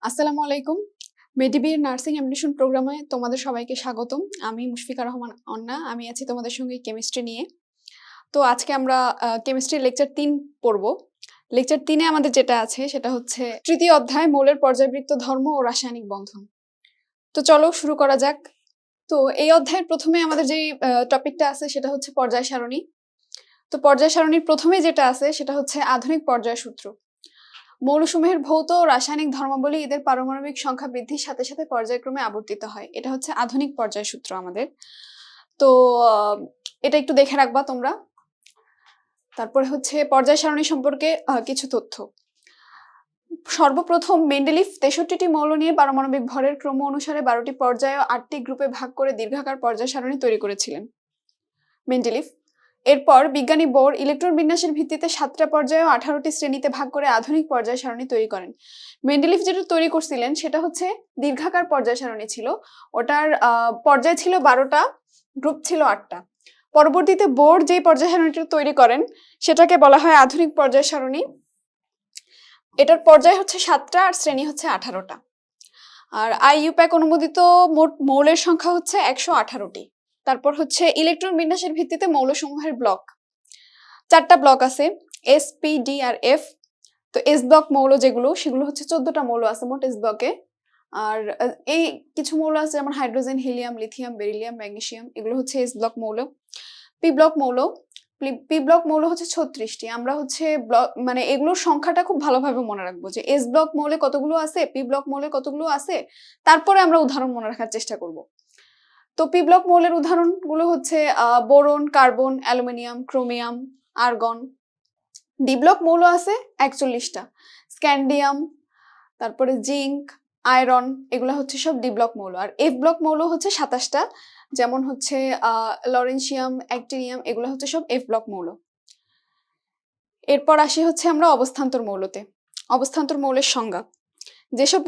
আসসালামু আলাইকুম। মেডিবির nursing admission প্রোগ্রামে তোমাদের সবাইকে স্বাগতম। আমি মুশফিকা রহমান অন্না। আমি আছি তোমাদের সঙ্গে কেমিস্ট্রি নিয়ে। তো আজকে আমরা কেমিস্ট্রির লেকচার 3 পড়ব। লেকচার 3 এ আমাদের যেটা আছে সেটা হচ্ছে তৃতীয় অধ্যায় মৌলের পর্যায়বৃত্ত ধর্ম ও রাসায়নিক বন্ধন। তো চলো শুরু করা যাক। তো এই অধ্যায়ের প্রথমে আমাদের যে টপিকটা আছে সেটা হচ্ছে পর্যায় সারণী। তো পর্যায় সারণীর প্রথমে যেটা আছে সেটা হচ্ছে আধুনিক পর্যায় সূত্র। মৌলসমূহের ভৌত ও রাসায়নিক ধর্মাবলী এদের পারমাণবিক সংখ্যা বৃদ্ধির সাথে সাথে পর্যায়ক্রমে আবর্তিত হয়। এটা হচ্ছে আধুনিক পর্যায় সূত্র আমাদের। তো এটা একটু দেখে রাখবা তোমরা। তারপরে হচ্ছে পর্যায় সারণী সম্পর্কে কিছু তথ্য। সর্বপ্রথম মেন্ডেলিফ 63টি মৌল নিয়ে পারমাণবিক ভরের ক্রম অনুসারে 12টি পর্যায় ও 8টি গ্রুপে ভাগ করে দীর্ঘাকার পর্যায় সারণী তৈরি করেছিলেন মেন্ডেলিফ। এরপর বিজ্ঞানী বোর ইলেকট্রন বিন্যাসের ভিত্তিতে 7টা পর্যায় ও 18টি শ্রেণীতে ভাগ করে আধুনিক পর্যায় সারণী তৈরি করেন। মেন্ডেলিফ যেটা তৈরি করছিলেন সেটা হচ্ছে দীর্ঘাকার পর্যায় সারণী ছিল। ওটার পর্যায় ছিল 12টা, গ্রুপ ছিল 8টা। পরবর্তীতে বোর যে পর্যায় সারণীটা তৈরি করেন সেটাকে বলা হয় আধুনিক পর্যায় সারণী। এটার পর্যায় হচ্ছে 7টা আর শ্রেণী হচ্ছে 18টা। আর আইইউপ্যাক অনুমোদিত মোট মৌলের সংখ্যা হচ্ছে 118টি। তারপর হচ্ছে ইলেকট্রন বিন্যাসের ভিত্তিতে মৌলসমূহের ব্লক। 4টা ব্লক আছে, এস, পি, ডি আর এফ। তো এস ব্লক মৌল যেগুলো সেগুলো হচ্ছে 14টা মৌল আছে মোট এস ব্লকে। আর এই কিছু মৌল আছে যেমন hydrogen, helium, lithium, beryllium, magnesium, এগুলো হচ্ছে এস ব্লক মৌল। পি ব্লক মৌল, পি ব্লক মৌল হচ্ছে 36টি। আমরা হচ্ছে ব্লক মানে এগুলোর সংখ্যাটা খুব ভালোভাবে মনে রাখবো যে এস ব্লক মৌলে কতগুলো আছে, পি ব্লক মৌলে কতগুলো আছে, তারপরে আমরা উদাহরণ মনে রাখার চেষ্টা করব। তো পি ব্লক মৌলের উদাহরণগুলো হচ্ছে boron, carbon, aluminium, chromium, argon. D block মৌল আছে 41টা, স্ক্যান্ডিয়াম, তারপরে জিঙ্ক, আয়রন, এগুলো হচ্ছে সব ডি ব্লক মৌল। আর এফ ব্লক মৌল হচ্ছে 27টা, যেমন হচ্ছে লরেনসিয়াম, অ্যাক্টিনিয়াম, এগুলো হচ্ছে সব এফ ব্লক মৌল। এরপর আসি হচ্ছে আমরা অবস্থান্তর মৌলতে। অবস্থান্তর মৌলের সংজ্ঞা: যেসব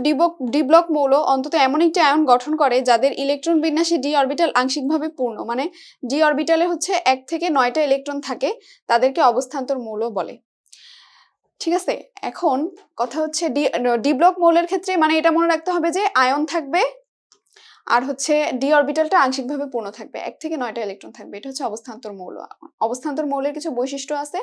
ডি ব্লক মৌল অন্তত এমন একটি আয়ন গঠন করে যাদের ইলেকট্রন বিন্যাসে ডি অরবিটাল আংশিকভাবে পূর্ণ, মানে ডি অরবিটালে হচ্ছে 1 থেকে 9টা ইলেকট্রন থাকে, তাদেরকে অবস্থান্তর মৌল বলে। ঠিক আছে, এখন কথা হচ্ছে ডি ব্লক মৌলের ক্ষেত্রে মানে এটা মনে রাখতে হবে যে আয়ন থাকবে আর হচ্ছে ডি অরবিটালটা আংশিকভাবে পূর্ণ থাকবে, 1 থেকে 9টা ইলেকট্রন থাকবে। এটা হচ্ছে অবস্থান্তর মৌল। অবস্থান্তর মৌলের কিছু বৈশিষ্ট্য আছে,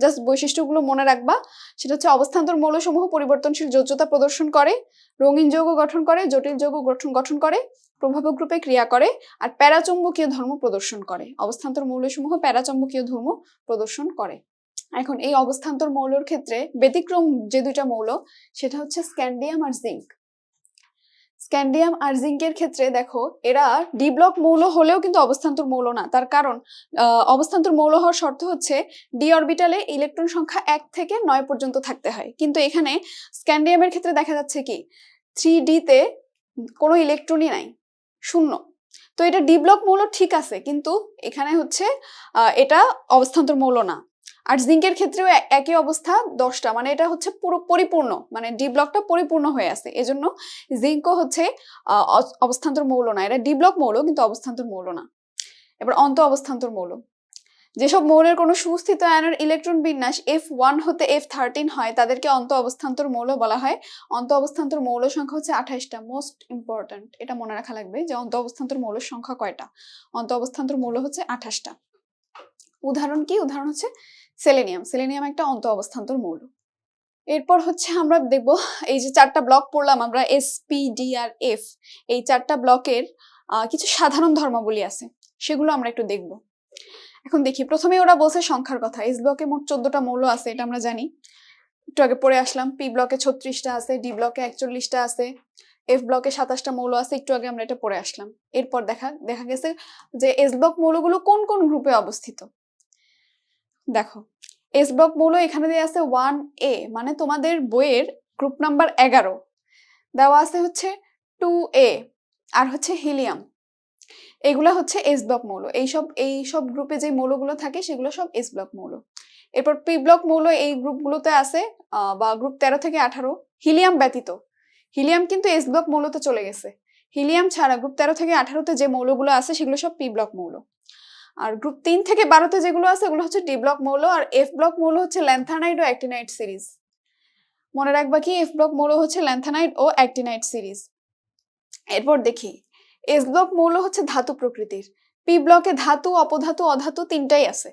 জাস্ট বৈশিষ্ট্যগুলো মনে রাখবা। সেটা হচ্ছে অবস্থান্তর মৌলসমূহ পরিবর্তনশীল যোজ্যতা প্রদর্শন করে, রঙিন যৌগ গঠন করে, জটিল যৌগ গঠন করে, প্রভাবক রূপে ক্রিয়া করে, আর প্যারাচুম্বকীয় ধর্ম প্রদর্শন করে। অবস্থান্তর মৌলসমূহ প্যারাচুম্বকীয় ধর্ম প্রদর্শন করে। এখন এই অবস্থান্তর মৌলের ক্ষেত্রে ব্যতিক্রম যে দুইটা মৌল সেটা হচ্ছে স্ক্যান্ডিয়াম আর জিঙ্ক। স্ক্যান্ডিয়াম আর জিঙ্কের ক্ষেত্রে দেখো এরা ডি ব্লক মৌল হলেও কিন্তু অবস্থান্তর মৌল না। তার কারণ অবস্থান্তর মৌল হওয়ার শর্ত হচ্ছে ডি অরবিটালে ইলেকট্রন সংখ্যা 1 থেকে 9 পর্যন্ত থাকতে হয়। কিন্তু এখানে স্ক্যান্ডিয়ামের ক্ষেত্রে দেখা যাচ্ছে কি 3D তে কোনো ইলেকট্রনই নাই, শূন্য। তো এটা ডি ব্লক মৌল ঠিক আছে, কিন্তু এখানে হচ্ছে এটা অবস্থান্তর মৌল না। আর জিঙ্কের ক্ষেত্রেও একই অবস্থা, 10টা, মানে এটা হচ্ছে পুরো পরিপূর্ণ, মানে ডি ব্লকটা পরিপূর্ণ হয়ে আছে। এজন্য জিঙ্কও হচ্ছে অবস্থান্তর মৌল না। এটা ডি ব্লক মৌল কিন্তু অবস্থান্তর মৌল না। এবার অন্ত অবস্থান্তর মৌল: যেসব মৌলের কোনো সুস্থিত আয়নের ইলেকট্রন বিন্যাস F1 হতে F13 হয় তাদেরকে অন্ত অবস্থান্তর মৌল বলা হয়। অন্ত অবস্থান্তর মৌল সংখ্যা হচ্ছে 28টা। মোস্ট ইম্পর্টেন্ট, এটা মনে রাখা লাগবে যে অন্ত অবস্থান্তর মৌলের সংখ্যা কয়টা। অন্ত অবস্থান্তর মৌল হচ্ছে 28টা। উদাহরণ কি? উদাহরণ হচ্ছে সেলেনিয়াম। সেলেনিয়াম একটা অন্ত অবস্থান্তর মৌল। এরপর হচ্ছে আমরা দেখব এই যে 4টা ব্লক পড়লাম আমরা, এস, পি, ডি আর এফ। এই 4টা ব্লকের কিছু সাধারণ ধর্মাবলী আছে, সেগুলো আমরা একটু দেখব। এখন দেখি, প্রথমে ওরা বলছে সংখ্যার কথা। এস ব্লকে মোট 14টা মৌল আছে, এটা আমরা জানি, একটু আগে পড়ে আসলাম। পি ব্লকে 36টা আছে, ডি ব্লকে 41টা আছে, এফ ব্লকে 27টা মৌল আছে, একটু আগে আমরা এটা পড়ে আসলাম। এরপর দেখা গেছে যে এস ব্লক মৌলগুলো কোন কোন গ্রুপে অবস্থিত। দেখো, এস ব্লক মৌল এখানে দেওয়া আছে 1A, মানে তোমাদের বইয়ের গ্রুপ নাম্বার 11 দেওয়া আছে হচ্ছে 2A, আর হচ্ছে হিলিয়াম। এগুলা হচ্ছে এস ব্লক মৌল। এইসব গ্রুপে যে মৌলগুলো থাকে সেগুলো সব এস ব্লক মৌল। এরপর পি ব্লক মৌল এই গ্রুপগুলোতে আছে, বা গ্রুপ 13 থেকে 18, হিলিয়াম ব্যতীত। হিলিয়াম কিন্তু এস ব্লক মৌলতে চলে গেছে। হিলিয়াম ছাড়া গ্রুপ 13 থেকে 18তে যে মৌলগুলো আছে সেগুলো সব পি ব্লক মৌল। আর গ্রুপ 3 থেকে 12তে যেগুলো আছে ওগুলো হচ্ছে ডি ব্লক মৌল। আর এফ ব্লক মৌল হচ্ছে ল্যান্থানাইড ও অ্যাক্টিনাইড সিরিজ। মনে রাখবা কি এফ ব্লক মৌল হচ্ছে ল্যান্থানাইড ও অ্যাক্টিনাইড সিরিজ। এরপর দেখি এস ব্লক মৌল হচ্ছে ধাতু প্রকৃতির। পি ব্লকে ধাতু, অপধাতু, অধাতু তিনটাই আছে।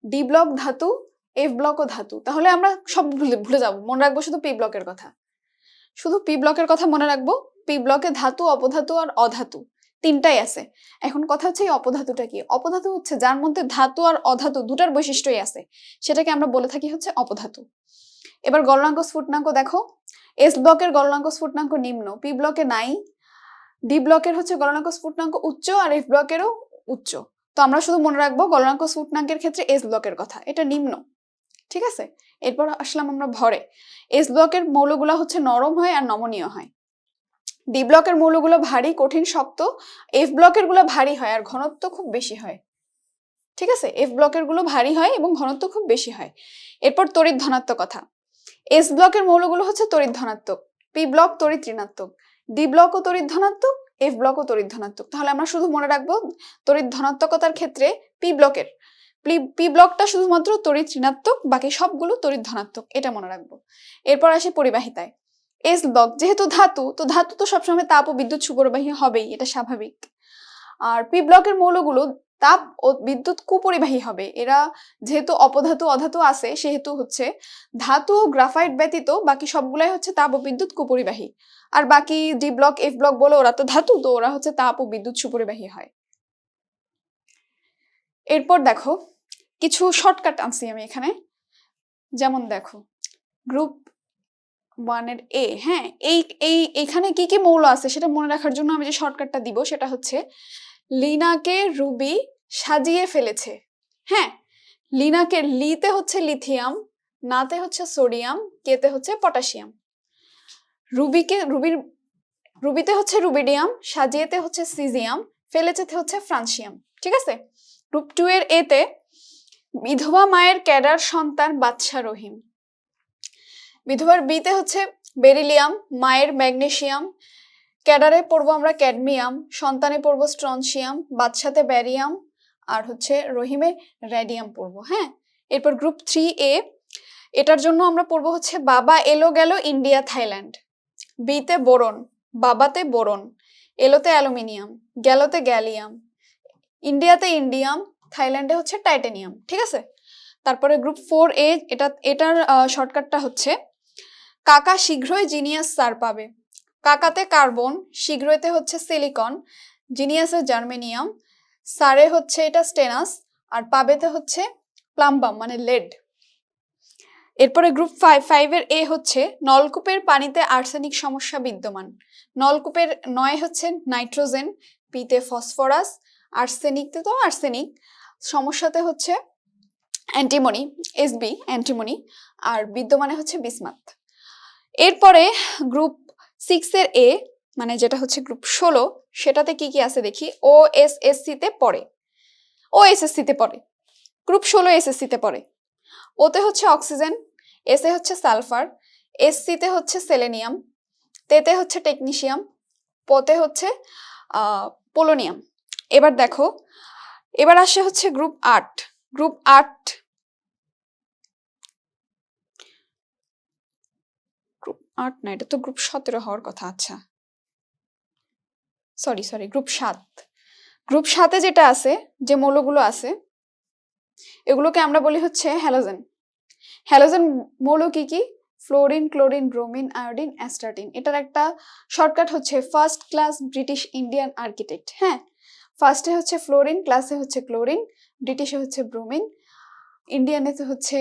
ডি ব্লক ধাতু, এফ ব্লক ও ধাতু। তাহলে আমরা সব ভুলে যাবো, মনে রাখবো শুধু পি ব্লকের কথা। শুধু পি ব্লকের কথা মনে রাখবো। পি ব্লকে ধাতু, অপধাতু আর অধাতু তিনটাই আছে। এখন কথা হচ্ছে এই অপধাতুটা কি? অপধাতু হচ্ছে যার মধ্যে ধাতু আর অধাতু দুটার বৈশিষ্ট্যই আছে, সেটাকে আমরা বলে থাকি হচ্ছে অপধাতু। এবার গলনাঙ্ক স্ফুটনাঙ্ক দেখো। এস ব্লকের গলনাঙ্ক স্ফুটনাঙ্ক নিম্ন, পি ব্লকে নাই। ডি ব্লকের হচ্ছে গলনাঙ্ক স্ফুটনাঙ্ক উচ্চ আর এফ ব্লকেরও উচ্চ। তো আমরা শুধু মনে রাখবো গলনাঙ্ক স্ফুটনাঙ্কের ক্ষেত্রে এস ব্লকের কথা, এটা নিম্ন। ঠিক আছে, এরপর আসলাম আমরা ভরে। এস ব্লকের মৌলগুলো হচ্ছে নরম হয় আর নমনীয় হয়। ডি ব্লকের মৌলগুলো ভারী, কঠিন, শক্ত। এফ ব্লকের গুলো ভারী হয় আর ঘনত্ব খুব বেশি হয়। ঠিক আছে, এফ ব্লকের গুলো ভারী হয় এবং ঘনত্ব খুব বেশি হয়। এরপর তড়িৎ ধনাত্মকতা। এস ব্লকের মৌলগুলো হচ্ছে তড়িৎ ধনাত্মক, পি ব্লক তড়িৎ ঋণাত্মক, ডি ব্লকও তড়িৎ ধনাত্মক, এফ ব্লকও তড়িৎ ধনাত্মক। তাহলে আমরা শুধু মনে রাখবো তড়িৎ ধনাত্মকতার ক্ষেত্রে পি ব্লকটা শুধুমাত্র তড়িৎ ঋণাত্মক, বাকি সবগুলো তড়িৎ ধনাত্মক, এটা মনে রাখবো। এরপর আসি পরিবাহিতায়। এস ব্লক যেহেতু ধাতু, তো ধাতু তো সবসময় তাপ ও বিদ্যুৎ সুপরিবাহী হবেই, এটা স্বাভাবিক। আর পি ব্লকের মৌলগুলো তাপ ও বিদ্যুৎ কুপরিবাহী হবে। এরা যেহেতু অপধাতু, অধাতু আছে, সেহেতু হচ্ছে ধাতু ও গ্রাফাইট ব্যতীত বাকি সবগুলাই হচ্ছে তাপ ও বিদ্যুৎ কুপরিবাহী। আর বাকি ডি ব্লক, এফ ব্লক বলে ওরা তো ধাতু, তো ওরা হচ্ছে তাপ ও বিদ্যুৎ সুপরিবাহী হয়। এরপর দেখো কিছু শর্টকাট আনছি আমি এখানে। যেমন দেখো গ্রুপ 1 এর এ, হ্যাঁ, এইখানে কি কি মৌল আছে সেটা মনে রাখার জন্য আমি যে শর্টকাটটা দিব সেটা হচ্ছে লিনাকে রুবি সাজিয়ে ফেলেছে। হ্যাঁ, লিনাকে লিতে হচ্ছে লিথিয়াম, নাতে হচ্ছে সোডিয়াম, কেতে হচ্ছে পটাশিয়াম। রুবিতে হচ্ছে রুবিডিয়াম, সাজিয়েতে হচ্ছে সিজিয়াম, ফেলেছেতে হচ্ছে ফ্রান্সিয়াম। ঠিক আছে। গ্রুপ 2 এর এতে বিধবা মায়ের ক্যাডার সন্তান বাদশা রহিম। বিধবার বিতে হচ্ছে বেরিলিয়াম, মায়ের ম্যাগনেসিয়াম, ক্যাডারে পড়বো আমরা ক্যাডমিয়াম, সন্তানে পড়বো স্ট্রনসিয়াম, বাদশাতে ব্যারিয়াম, আর হচ্ছে রহিমে রেডিয়াম পড়বো। হ্যাঁ, এরপর গ্রুপ 3 এ, এটার জন্য আমরা পড়বো হচ্ছে বাবা এলো গেল ইন্ডিয়া থাইল্যান্ড। বিতে বোরন, বাবাতে বোরন, এলোতে অ্যালুমিনিয়াম, গেলোতে গ্যালিয়াম, ইন্ডিয়াতে ইন্ডিয়াম, থাইল্যান্ডে হচ্ছে টাইটানিয়াম। ঠিক আছে। তারপরে গ্রুপ 4 এ, এটার শর্টকাটটা হচ্ছে কাকা শীঘ্রই জিনিয়াস স্যার পাবে। কাকাতে কার্বন, শীঘ্রইতে হচ্ছে সিলিকন, জিনিয়াসে জার্মেনিয়াম, সারে হচ্ছে এটা স্টেনাস, আর পাবেতে হচ্ছে প্লাম্বাম মানে লেড। এরপরে গ্রুপ 5 এর এ হচ্ছে নলকূপের পানিতে আর্সেনিক সমস্যা বিদ্যমান। নলকূপের 9 হচ্ছে নাইট্রোজেন, পিতে ফসফরাস, আর্সেনিকতে তো আর্সেনিক, সমস্যাতে হচ্ছে অ্যান্টিমনি, এসবি অ্যান্টিমনি, আর বিদ্যমানে হচ্ছে বিসমাথ। এরপরে গ্রুপ 6 এর এ মানে যেটা হচ্ছে গ্রুপ 16, সেটাতে কি কি আছে দেখি। ওএসএসসি তে পড়ে, ওএসএসসি তে পড়ে, গ্রুপ 16 এসএসসি তে পড়ে। ওতে হচ্ছে অক্সিজেন, এসে হচ্ছে সালফার, এসসি তে হচ্ছে সেলেনিয়াম, তেতে হচ্ছে টেকনিশিয়াম, পোতে হচ্ছে পোলোনিয়াম। এবার দেখো, এবার আসে হচ্ছে গ্রুপ 8। গ্রুপ 8 না, এটা তো গ্রুপ 17 হওয়ার কথা। আচ্ছা, সরি গ্রুপ 7। গ্রুপ 7 যেটা আছে, যে মৌলগুলো আছে, এগুলোকে আমরা বলি হচ্ছে হ্যালোজেন। হ্যালোজেন মৌল কি কি? Fluorine, chlorine, bromine, iodine, astatine. এটার একটা শর্টকাট হচ্ছে first class British Indian architect. হ্যাঁ, ফার্স্টে হচ্ছে ফ্লোরিন, ক্লাসে হচ্ছে ক্লোরিন, ব্রিটিশে হচ্ছে ব্রোমিন, ইন্ডিয়ানেতে হচ্ছে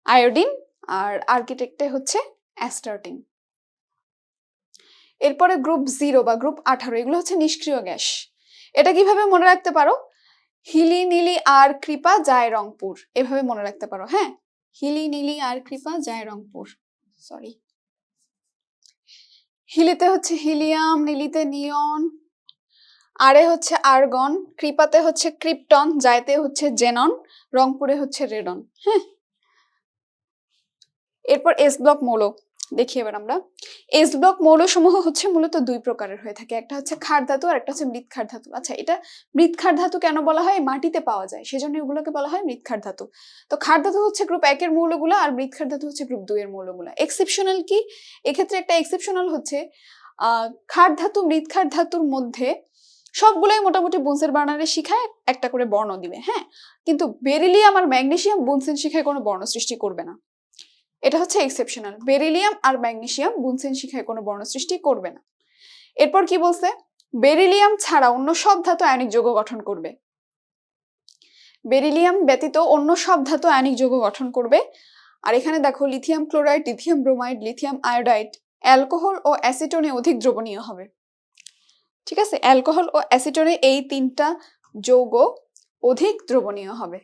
আয়োডিন, আর আর্কিটেক্টে হচ্ছে অ্যাস্টার্টিন। এরপরে গ্রুপ 0 বা গ্রুপ 18, এগুলো হচ্ছে নিষ্ক্রিয় গ্যাস। এটা কিভাবে মনে রাখতে পারো? হিলি নীলি আর কৃপা যায় রংপুর, এভাবে মনে রাখতে পারো। হ্যাঁ, হিলি নীলি আর কৃপা যায় রংপুর। সরি, হিলিতে হচ্ছে হিলিয়াম, নীলিতে নিয়ন, আরে হচ্ছে আর্গন, কৃপাতে হচ্ছে ক্রিপ্টন, যাইতে হচ্ছে জেনন, রংপুরে হচ্ছে রেডন। হ্যাঁ, এরপর এস ব্লক মৌল। দেখি এবার আমরা এস ব্লক মৌলসমূহ হচ্ছে মূলত দুই প্রকারের হয়ে থাকে, একটা হচ্ছে ক্ষার ধাতু আর একটা হচ্ছে মৃৎক্ষার ধাতু। আচ্ছা, এটা মৃৎক্ষার ধাতু কেন বলা হয়? মাটিতে পাওয়া যায়, সেজন্য এগুলোকে বলা হয় মৃৎক্ষার ধাতু। তো ক্ষার ধাতু হচ্ছে গ্রুপ 1 এর মৌলগুলো আর মৃৎক্ষার ধাতু হচ্ছে গ্রুপ 2 এর মৌলগুলো। এক্সেপশনাল কি? এক্ষেত্রে একটা এক্সেপশনাল হচ্ছে ক্ষার ধাতু মৃৎক্ষার ধাতুর মধ্যে সবগুলোই মোটামুটি বুনসেন বার্নারের শিখায় একটা করে বর্ণ দিবে, হ্যাঁ, কিন্তু বেরিলিয়াম আর ম্যাগনেসিয়াম বুনসেন শিখায় কোনো বর্ণ সৃষ্টি করবে না। এটা হচ্ছে এক্সেপশনাল, বেরিলিয়াম আর ম্যাগনেসিয়াম বুনসেন শিখায় কোনো বর্ণ সৃষ্টি করবে না। এরপর কি বলছে? বেরিলিয়াম ছাড়া অন্য সব ধাতু আয়নিক যৌগ গঠন করবে। বেরিলিয়াম ব্যতীত অন্য সব ধাতু আয়নিক যৌগ গঠন করবে। আর এখানে দেখো lithium chloride, lithium bromide, lithium iodide alcohol ও অ্যাসিটোনে অধিক দ্রবণীয় হবে। ঠিক আছে, অ্যালকোহল ও অ্যাসিটোনে এই তিনটা যৌগ অধিক দ্রবণীয় হবে।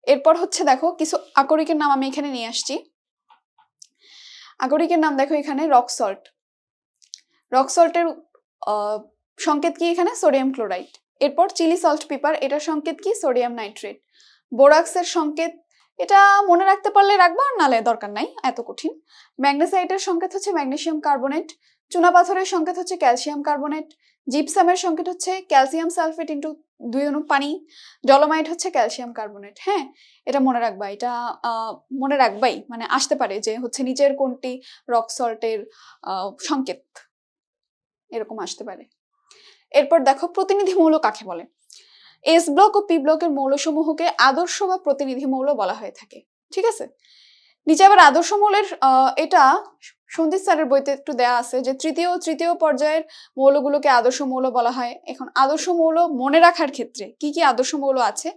এরপর হচ্ছে দেখো কিছু আকরিকের নাম আমি এখানে নিয়ে আসছি। আকরিকের নাম দেখো এখানে রক সল্ট। রক সল্টের সংকেত কি? এখানে সোডিয়াম ক্লোরাইড। এরপর চিলি সল্ট পেপার, এটার সংকেত কি? Sodium nitrate. বোরাক্সের সংকেত এটা মনে রাখতে পারলে রাখবা, নালে দরকার নাই, এত কঠিন। ম্যাগনেসাইটের সংকেত হচ্ছে ম্যাগনেসিয়াম কার্বনেট। চুনাপাথরের সংকেত হচ্ছে ক্যালসিয়াম কার্বনেট। জিপসামের সংকেত হচ্ছে ক্যালসিয়াম সালফেট ইন্টু 2 অণু পানি। ডলোমাইট হচ্ছে ক্যালসিয়াম কার্বনেট। হ্যাঁ, এটা মনে রাখবা, এটা মনে রাখবাই, মানে আসতে পারে যে হচ্ছে নিচের কোনটি রক সল্টের সংকেত, এরকম আসতে পারে। এরপর দেখো প্রতিনিধি মৌল কাকে বলে? এস ব্লক ও পি ব্লকের মৌলসমূহকে আদর্শ বা প্রতিনিধি মৌল বলা হয়ে থাকে। ঠিক আছে, নিচে আবার আদর্শ মৌলের এটা সন্দীপ স্যারের বইতে একটু দেয়া আছে যে তৃতীয় পর্যায়ের মৌলগুলোকে আদর্শ মৌল বলা হয়। এখন আদর্শ মৌল মনে রাখার ক্ষেত্রে কি কি আদর্শ মৌল আছে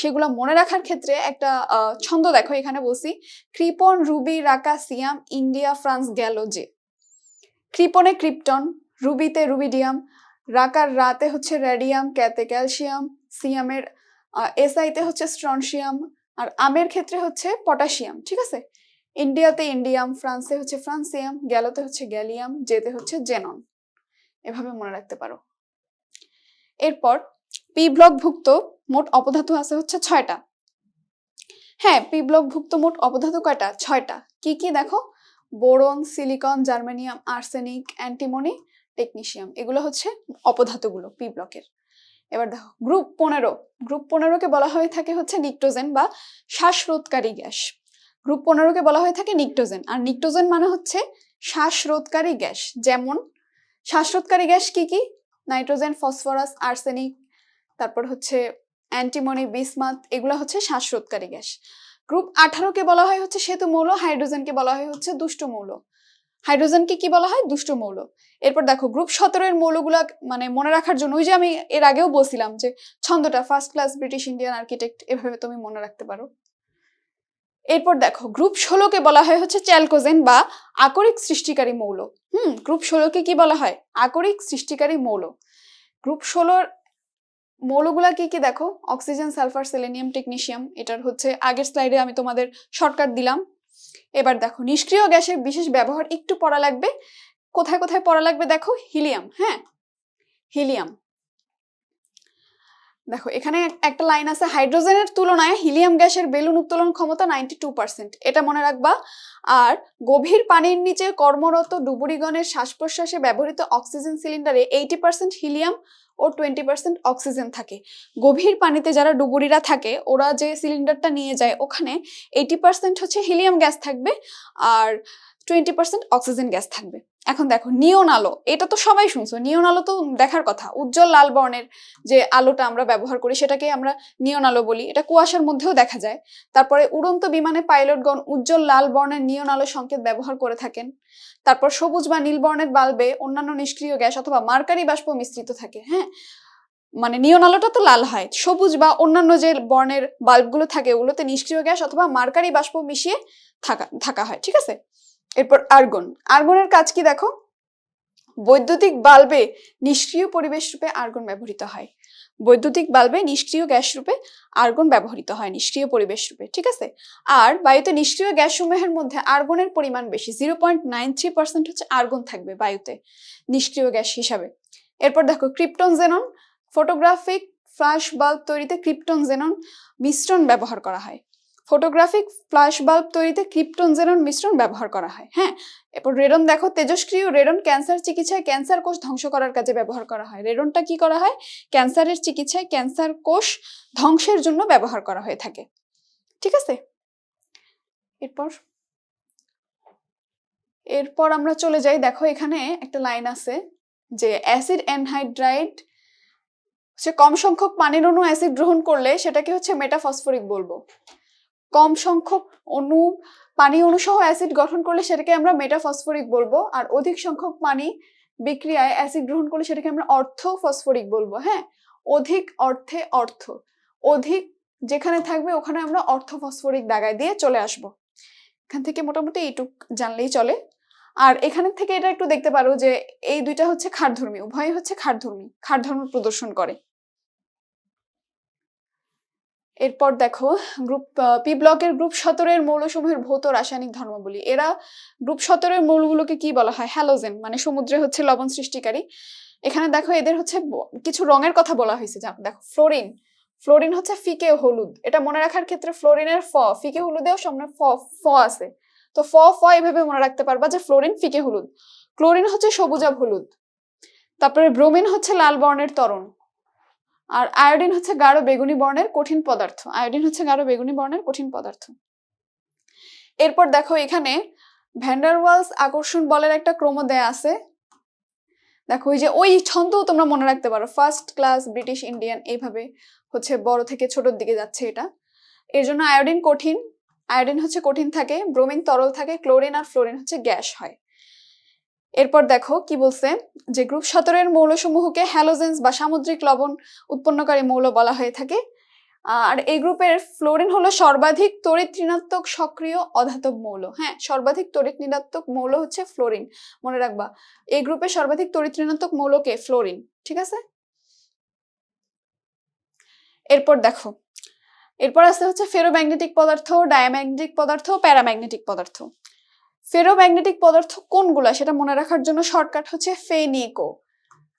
সেগুলো মনে রাখার ক্ষেত্রে একটা ছন্দ দেখো এখানে বলছি, ক্রিপন, রুবি, রাকা, সিয়াম, ইন্ডিয়া, ফ্রান্স, গ্যালোজে। ক্রিপনে ক্রিপ্টন, রুবিতে রুবিডিয়াম, রাকার রাতে হচ্ছে রেডিয়াম, ক্যাতে ক্যালসিয়াম, সিয়ামের এসআইতে হচ্ছে স্ট্রনশিয়াম, আর আমের ক্ষেত্রে হচ্ছে পটাশিয়াম। ঠিক আছে, ইন্ডিয়াতে ইন্ডিয়াম, ফ্রান্সে হচ্ছে ফ্রান্সিয়াম, গ্যালোতে হচ্ছে গ্যালিয়াম, জেতে হচ্ছে জেনন। এভাবে মনে রাখতে পারো। এরপর পি ব্লক ভুক্ত মোট অপধাতু আছে হচ্ছে 6টা। হ্যাঁ, পি ব্লক ভুক্ত মোট অপধাতু কয়টা? 6টা। কি কি দেখো? Boron, silicon, germanium, arsenic, antimony, technetium, এগুলো হচ্ছে অপধাতুগুলো পি ব্লকের। এবার দেখো গ্রুপ 15। গ্রুপ 15কে বলা হয়ে থাকে হচ্ছে নিক্টোজেন বা শ্বাসরোধকারী গ্যাস। গ্রুপ 15কে বলা হয়ে থাকে নিক্টোজেন, আর নিক্টোজেন মানে হচ্ছে শ্বাসরোধকারী গ্যাস। যেমন শ্বাসরোধকারী গ্যাস কি কি? নাইট্রোজেন, ফসফরাস, আর্সেনিক, তারপর হচ্ছে অ্যান্টিমনি, বিসমাথ, এগুলো হচ্ছে শ্বাসরোধকারী গ্যাস। গ্রুপ 18কে বলা হয় হচ্ছে সেতু মৌল, হাইড্রোজেনকে বলা হয় হচ্ছে দুষ্ট মৌল। হাইড্রোজেনকে কি বলা হয়? দুষ্ট মৌল। এরপর দেখো গ্রুপ 17 এর মৌলগুলা মানে মনে রাখার জন্য ওই যে আমি এর আগেও বলছিলাম যে ছন্দটা first class British Indian architect, এভাবে তুমি মনে রাখতে পারো। এরপর দেখো গ্রুপ 16কে বলা হয় হচ্ছে চ্যালকোজেন বা আকরিক সৃষ্টিকারী মৌল। গ্রুপ 16কে কি বলা হয়? আকরিক সৃষ্টিকারী মৌল। গ্রুপ 16 মৌলগুলা কি কি দেখো? Oxygen, sulphur, selenium, technetium. এটার হচ্ছে আগের স্লাইডে আমি তোমাদের শর্টকাট দিলাম। এবার দেখো নিষ্ক্রিয় গ্যাসের বিশেষ ব্যবহার একটু পড়া লাগবে। কোথায় কোথায় পড়া লাগবে দেখো? হিলিয়াম। হ্যাঁ, হিলিয়াম দেখো এখানে একটা লাইন আছে, হাইড্রোজেনের তুলনায় হিলিয়াম গ্যাসের বেলুন উত্তোলন ক্ষমতা 92%, এটা মনে রাখবা। আর গভীর পানির নিচে কর্মরত ডুবুরিগণের শ্বাস প্রশ্বাসে ব্যবহৃত অক্সিজেন সিলিন্ডারে 80% হিলিয়াম ও 20% অক্সিজেন থাকে। গভীর পানিতে যারা ডুবুরিরা থাকে ওরা যে সিলিন্ডারটা নিয়ে যায় ওখানে 80% হচ্ছে হিলিয়াম গ্যাস থাকবে আর 20% অক্সিজেন গ্যাস থাকবে। এখন দেখো নিয়ন আলো, এটা তো সবাই শুনছো, নিয়ন আলো তো দেখার কথা। উজ্জ্বল লাল বর্ণের যে আলোটা আমরা ব্যবহার করি সেটাকে আমরা নিয়ন আলো বলি, এটা কুয়াশার মধ্যেও দেখা যায়। তারপরে উড়ন্ত বিমানে পাইলটগণ উজ্জ্বল লাল বর্ণের নিয়ন আলো সংকেত ব্যবহার করে থাকেন। তারপর সবুজ বা নীল বর্ণের বাল্বে অন্যান্য নিষ্ক্রিয় গ্যাস অথবা মার্কারি বাষ্প মিশ্রিত থাকে। হ্যাঁ, মানে নিয়ন আলোটা তো লাল হয়, সবুজ বা অন্যান্য যে বর্ণের বাল্বগুলো থাকে ওগুলোতে নিষ্ক্রিয় গ্যাস অথবা মার্কারি বাষ্প মিশিয়ে থাকা হয়। ঠিক আছে, এরপর আর্গন। আর্গনের কাজ কি দেখো? বৈদ্যুতিক বাল্বে নিষ্ক্রিয় পরিবেশ রূপে আর্গন ব্যবহৃত হয়। বৈদ্যুতিক বাল্বে নিষ্ক্রিয় গ্যাস রূপে আর্গন ব্যবহৃত হয়, নিষ্ক্রিয় পরিবেশ রূপে। ঠিক আছে, আর বায়ুতে নিষ্ক্রিয় গ্যাস সমূহের মধ্যে আর্গনের পরিমাণ বেশি, 0.93% হচ্ছে আর্গন থাকবে বায়ুতে নিষ্ক্রিয় গ্যাস হিসাবে। এরপর দেখো krypton xenon. Photographic flash bulb তৈরিতে ক্রিপ্টন জেনন মিশ্রণ ব্যবহার করা হয়। ফটোগ্রাফিক ফ্ল্যাশ বাল্ব তৈরিতে ক্রিপ্টন জেনন মিশ্রণ ব্যবহার করা হয়। হ্যাঁ, এরপর রেডন দেখো, তেজস্ক্রিয় রেডন ক্যান্সার চিকিৎসায় ক্যান্সার কোষ ধ্বংস করার কাজে ব্যবহার করা হয়। রেডনটা কি করা হয়? ক্যান্সারের চিকিৎসায় ক্যান্সার কোষ ধ্বংসের জন্য ব্যবহার করা হয়ে থাকে। ঠিক আছে, এরপর আমরা চলে যাই। দেখো এখানে একটা লাইন আছে যে অ্যাসিড অ্যানহাইড্রাইড হচ্ছে কম সংখ্যক পানির অণু অ্যাসিড গ্রহণ করলে সেটাকে হচ্ছে মেটাফসফরিক বলবো। কম সংখ্যক পানি অণু সহ অ্যাসিড গঠন করলে সেটাকে আমরা মেটাফসফরিক বলবো, আর অধিক সংখ্যক পানি বিক্রিয়ায় অ্যাসিড গ্রহণ করলে সেটাকে আমরা অর্থোফসফরিক বলবো। হ্যাঁ, অধিক অর্থে অর্থ, অধিক যেখানে থাকবে ওখানে আমরা অর্থোফসফরিক দাগায় দিয়ে চলে আসব। এখান থেকে মোটামুটি এইটুক জানলেই চলে। আর এখানে থেকে এটা একটু দেখতে পারো যে এই দুইটা হচ্ছে ক্ষারধর্মী, উভয়ই হচ্ছে ক্ষারধর্মী, ক্ষারধর্ম প্রদর্শন করে। এরপর দেখো গ্রুপ পি ব্লকের গ্রুপ 17 মৌলসমূহের ভৌত রাসায়নিক ধর্মাবলী। এরা গ্রুপ 17 মৌলগুলোকে কি বলা হয়? হ্যালোজেন, মানে সমুদ্রে হচ্ছে লবণ সৃষ্টিকারী। এখানে দেখো এদের হচ্ছে কিছু রঙের কথা বলা হয়েছে। দেখো ফ্লোরিন, ফ্লোরিন হচ্ছে ফিকে হলুদ। এটা মনে রাখার ক্ষেত্রে ফ্লোরিনের ফিকে হলুদেও সামনে ফ আছে, তো ফ এভাবে মনে রাখতে পারবা যে ফ্লোরিন ফিকে হলুদ। ক্লোরিন হচ্ছে সবুজাভ হলুদ। তারপরে ব্রোমিন হচ্ছে লাল বর্ণের তরল। আর আয়োডিন হচ্ছে গাঢ় বেগুনি বর্ণের কঠিন পদার্থ। আয়োডিন হচ্ছে গাঢ় বেগুনি বর্ণের কঠিন পদার্থ। এরপর দেখো এখানে ভ্যান্ডারওয়ালস আকর্ষণ বলের একটা ক্রম দেয়া আছে। দেখো ওই ছন্দ তোমরা মনে রাখতে পারো, ফার্স্ট ক্লাস, ব্রিটিশ, ইন্ডিয়ান, এইভাবে হচ্ছে বড় থেকে ছোটর দিকে যাচ্ছে এটা। এর জন্য আয়োডিন কঠিন, আয়োডিন হচ্ছে কঠিন থাকে, ব্রোমিন তরল থাকে, ক্লোরিন আর ফ্লোরিন হচ্ছে গ্যাস হয়। এরপর দেখো কি বলছে যে গ্রুপ 17 মৌলসমূহকে হ্যালোজেন্স বা সামুদ্রিক লবণ উৎপন্নকারী মৌল বলা হয়ে থাকে। আর এই গ্রুপের ফ্লোরিন হলো সর্বাধিক তড়িৎ ঋণাত্মক সক্রিয় অধাতব মৌল। হ্যাঁ, সর্বাধিক তড়িৎ ঋণাত্মক মৌল হচ্ছে ফ্লোরিন, মনে রাখবা। এই গ্রুপের সর্বাধিক তড়িৎ ঋণাত্মক মৌলকে ফ্লোরিন। ঠিক আছে, এরপর দেখো এরপর আছে হচ্ছে ফেরোম্যাগনেটিক পদার্থ, ডায়াম্যাগনেটিক পদার্থ, প্যারাম্যাগনেটিক পদার্থ। ফেরোম্যাগনেটিক পদার্থ কোনগুলা সেটা মনে রাখার জন্য শর্টকাট হচ্ছে ফেনিকো।